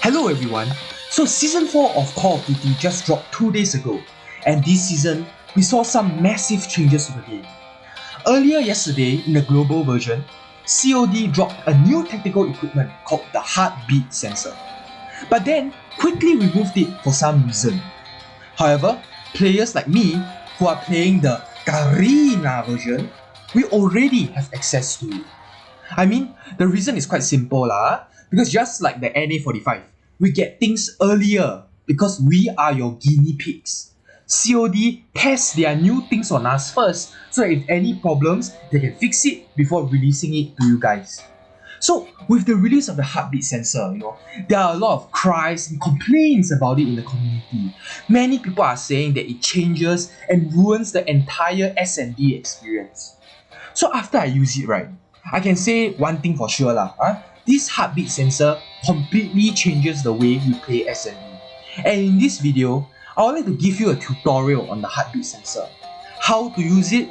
Hello everyone. So Season 4 of Call of Duty just dropped 2 days ago, and this season we saw some massive changes to the game. Earlier yesterday in the global version, COD dropped a new tactical equipment called the heartbeat sensor, but then quickly removed it for some reason. However, players like me who are playing the Garena version, we already have access to it. I mean, the reason is quite simple because just like the NA45, we get things earlier because we are your guinea pigs. COD tests their new things on us first, so that if any problems, they can fix it before releasing it to you guys. So with the release of the heartbeat sensor, there are a lot of cries and complaints about it in the community. Many people are saying that it changes and ruins the entire S&D experience. So after I use it, right, I can say one thing for sure this heartbeat sensor completely changes the way you play S&D. And in this video, I would like to give you a tutorial on the heartbeat sensor. How to use it,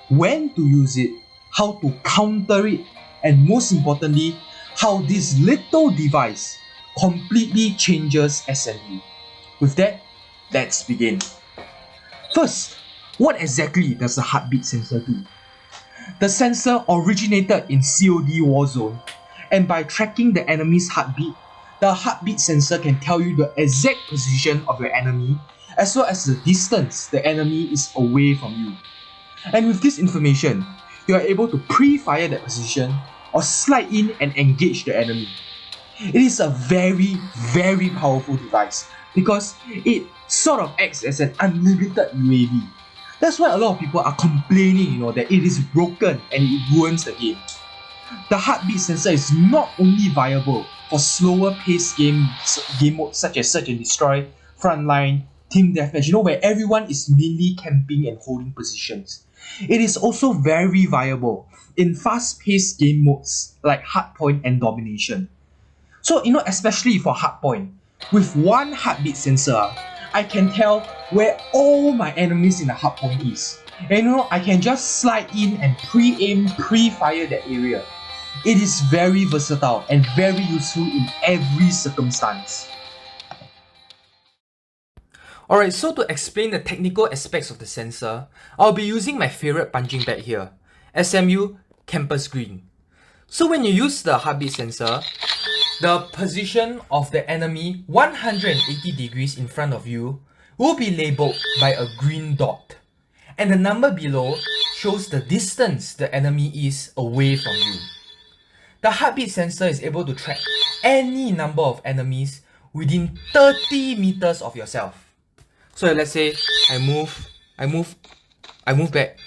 when to use it, how to counter it, and most importantly, how this little device completely changes S&D. With that, let's begin. First, what exactly does the heartbeat sensor do? The sensor originated in COD Warzone, and by tracking the enemy's heartbeat, the heartbeat sensor can tell you the exact position of your enemy as well as the distance the enemy is away from you. And with this information, you are able to pre-fire that position or slide in and engage the enemy. It is a very, very powerful device because it sort of acts as an unlimited UAV. That's why a lot of people are complaining, that it is broken and it ruins the game. The heartbeat sensor is not only viable for slower paced game modes such as Search and Destroy, Frontline, Team Deathmatch, where everyone is mainly camping and holding positions. It is also very viable in fast paced game modes like Hardpoint and Domination. So, especially for Hardpoint, with one heartbeat sensor, I can tell where all my enemies in the hardpoint is. And I can just slide in and pre-aim, pre-fire that area. It is very versatile and very useful in every circumstance. Alright, so to explain the technical aspects of the sensor, I'll be using my favorite punching bag here, SMU Campus Green. So when you use the heartbeat sensor, the position of the enemy 180 degrees in front of you will be labeled by a green dot. And the number below shows the distance the enemy is away from you. The heartbeat sensor is able to track any number of enemies within 30 meters of yourself. So let's say I move back.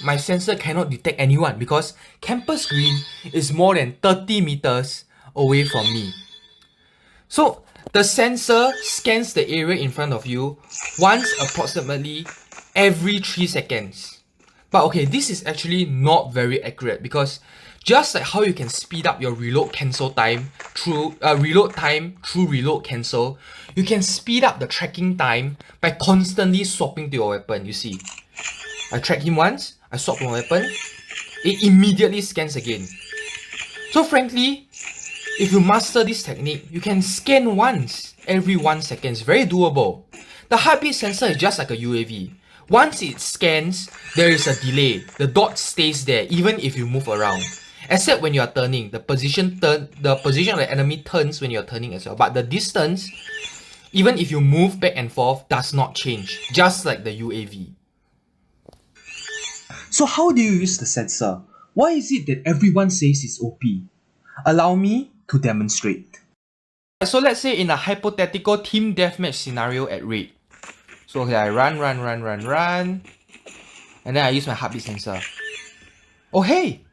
My sensor cannot detect anyone because Campus Green is more than 30 meters away from me. So the sensor scans the area in front of you once approximately every 3 seconds. But okay, this is actually not very accurate because just like how you can speed up your reload cancel time through reload cancel, you can speed up the tracking time by constantly swapping to your weapon. You see, I track him once, I swap to my weapon, it immediately scans again. So frankly, if you master this technique, you can scan once every 1 second. It's very doable. The heartbeat sensor is just like a UAV. Once it scans, there is a delay. The dot stays there even if you move around. Except when you are turning, the position of the enemy turns when you are turning as well. But the distance, even if you move back and forth, does not change, just like the UAV. So how do you use the sensor? Why is it that everyone says it's OP? Allow me to demonstrate. So let's say in a hypothetical team deathmatch scenario at raid. So okay, I run, and then I use my heartbeat sensor. Oh hey!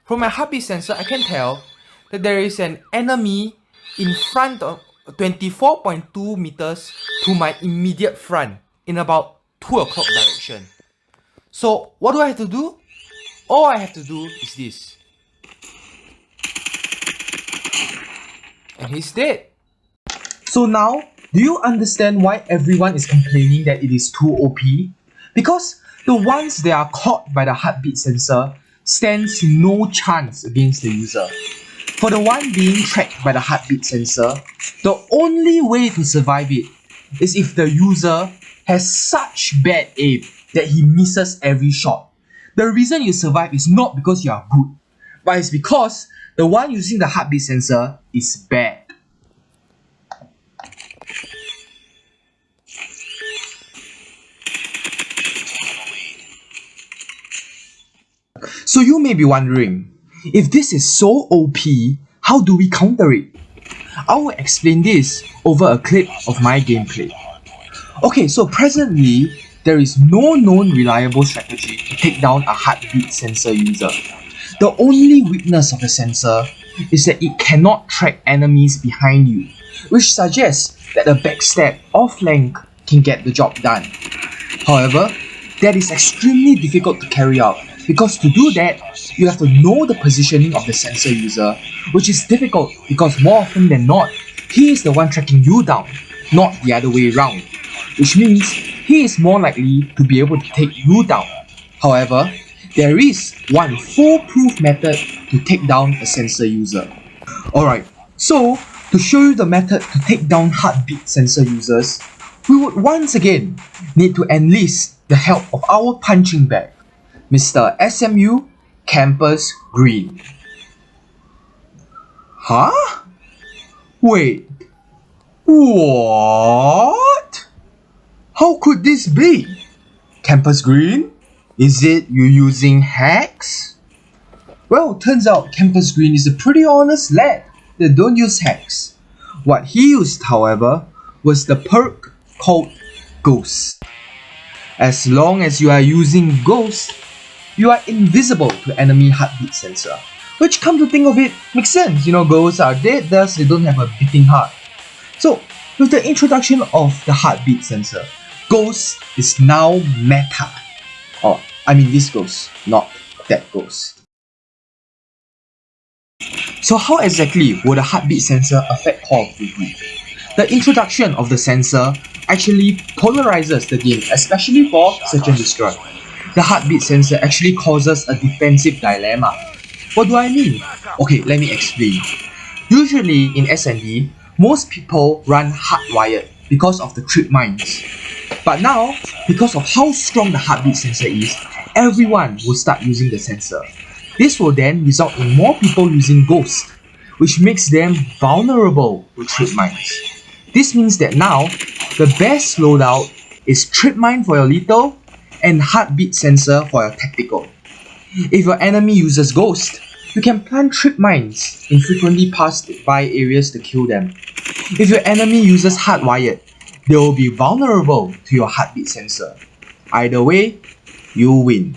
From my heartbeat sensor, I can tell that there is an enemy in front of 24.2 meters to my immediate front in about 2 o'clock direction. So what do I have to do? All I have to do is this. And he's dead. So now, do you understand why everyone is complaining that it is too OP? Because the ones that are caught by the heartbeat sensor stands no chance against the user. For the one being tracked by the heartbeat sensor, the only way to survive it is if the user has such bad aim that he misses every shot. The reason you survive is not because you are good, but it's because the one using the heartbeat sensor is bad. So you may be wondering, if this is so OP, how do we counter it? I will explain this over a clip of my gameplay. Okay, so presently, there is no known reliable strategy to take down a heartbeat sensor user. The only weakness of the sensor is that it cannot track enemies behind you, which suggests that a backstab or flank can get the job done. However, that is extremely difficult to carry out because to do that, you have to know the positioning of the sensor user, which is difficult because more often than not, he is the one tracking you down, not the other way around, which means he is more likely to be able to take you down. However, there is one foolproof method to take down a sensor user. Alright, so to show you the method to take down heartbeat sensor users, we would once again need to enlist the help of our punching bag, Mr. SMU Campus Green. Huh? Wait, what? How could this be? Campus Green? Is it you using hacks? Well, turns out Campus Green is a pretty honest lad that don't use hacks. What he used, however, was the perk called Ghost. As long as you are using Ghost, you are invisible to enemy heartbeat sensor. Which, come to think of it, makes sense. Ghosts are dead, thus they don't have a beating heart. So, with the introduction of the heartbeat sensor, Ghost is now meta. This Ghost, not that Ghost. So how exactly will the heartbeat sensor affect Call of Duty? The introduction of the sensor actually polarizes the game, especially for Search and Destroy. The heartbeat sensor actually causes a defensive dilemma. What do I mean? Okay, let me explain. Usually in S&D, most people run hardwired because of the trip mines. But now, because of how strong the heartbeat sensor is, everyone will start using the sensor. This will then result in more people using Ghost, which makes them vulnerable to trip mines. This means that now, the best loadout is trip mine for your lethal and heartbeat sensor for your tactical. If your enemy uses Ghost, you can plant trip mines in frequently passed by areas to kill them. If your enemy uses hardwired, they will be vulnerable to your heartbeat sensor. Either way, you win.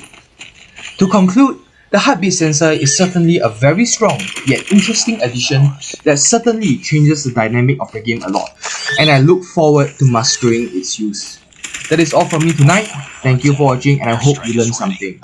To conclude, the heartbeat sensor is certainly a very strong yet interesting addition that certainly changes the dynamic of the game a lot, and I look forward to mastering its use. That is all from me tonight. Thank you for watching and I hope you learned something.